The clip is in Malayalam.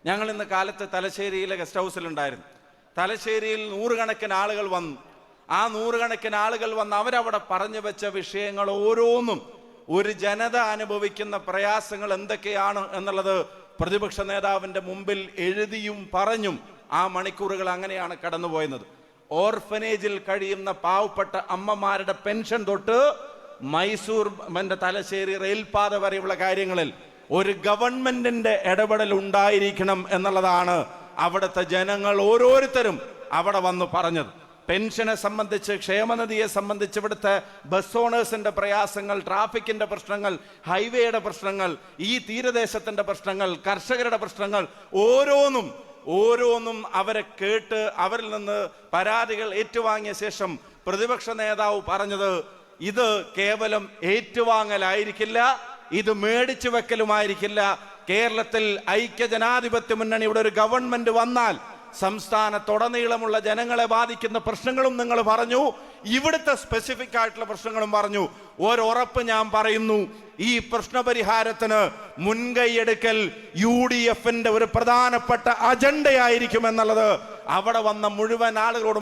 ഞങ്ങൾ ഇന്ന് കാലത്ത് തലശ്ശേരിയിലെ ഗസ്റ്റ് ഹൗസിലുണ്ടായിരുന്നു. തലശ്ശേരിയിൽ നൂറുകണക്കിന് ആളുകൾ വന്നു. ആ നൂറുകണക്കിന് ആളുകൾ വന്ന് അവരവിടെ പറഞ്ഞു വെച്ച വിഷയങ്ങൾ ഓരോന്നും ഒരു ജനത അനുഭവിക്കുന്ന പ്രയാസങ്ങൾ എന്തൊക്കെയാണ് എന്നുള്ളത് പ്രതിപക്ഷ നേതാവിൻ്റെ മുമ്പിൽ എഴുതിയും പറഞ്ഞും ആ മണിക്കൂറുകൾ അങ്ങനെയാണ് കടന്നുപോയത്. ഓർഫനേജിൽ കഴിയുന്ന പാവപ്പെട്ട അമ്മമാരുടെ പെൻഷൻ തൊട്ട് മൈസൂർ തലശ്ശേരി റെയിൽപാത വരെയുള്ള കാര്യങ്ങളിൽ ഒരു ഗവൺമെന്റിന്റെ ഇടപെടൽ ഉണ്ടായിരിക്കണം എന്നുള്ളതാണ് അവിടുത്തെ ജനങ്ങൾ ഓരോരുത്തരും അവിടെ വന്ന് പറഞ്ഞത്. പെൻഷനെ സംബന്ധിച്ച്, ക്ഷേമനിധിയെ സംബന്ധിച്ച്, ഇവിടുത്തെ ബസ് ഓണേഴ്സിന്റെ പ്രയാസങ്ങൾ, ട്രാഫിക്കിന്റെ പ്രശ്നങ്ങൾ, ഹൈവേയുടെ പ്രശ്നങ്ങൾ, ഈ തീരദേശത്തിന്റെ പ്രശ്നങ്ങൾ, കർഷകരുടെ പ്രശ്നങ്ങൾ, ഓരോന്നും അവരെ കേട്ട് അവരിൽ നിന്ന് പരാതികൾ ഏറ്റുവാങ്ങിയ ശേഷം പ്രതിപക്ഷ നേതാവ് പറഞ്ഞത്, ഇത് കേവലം ഏറ്റുവാങ്ങലായിരിക്കില്ല, ഇത് മേടിച്ചു വെക്കലുമായിരിക്കില്ല. കേരളത്തിൽ ഐക്യജനാധിപത്യ മുന്നണിയുടെ ഒരു ഗവൺമെന്റ് വന്നാൽ സംസ്ഥാനത്തുടനീളമുള്ള ജനങ്ങളെ ബാധിക്കുന്ന പ്രശ്നങ്ങളും നിങ്ങൾ പറഞ്ഞു, ഇവിടുത്തെ സ്പെസിഫിക് ആയിട്ടുള്ള പ്രശ്നങ്ങളും പറഞ്ഞു. ഒരുറപ്പ് ഞാൻ പറയുന്നു, ഈ പ്രശ്നപരിഹാരത്തിന് മുൻകൈയെടുക്കൽ UDFന്റെ ഒരു പ്രധാനപ്പെട്ട അജണ്ടയായിരിക്കും എന്നുള്ളത് അവിടെ വന്ന മുഴുവൻ ആളുകളോടും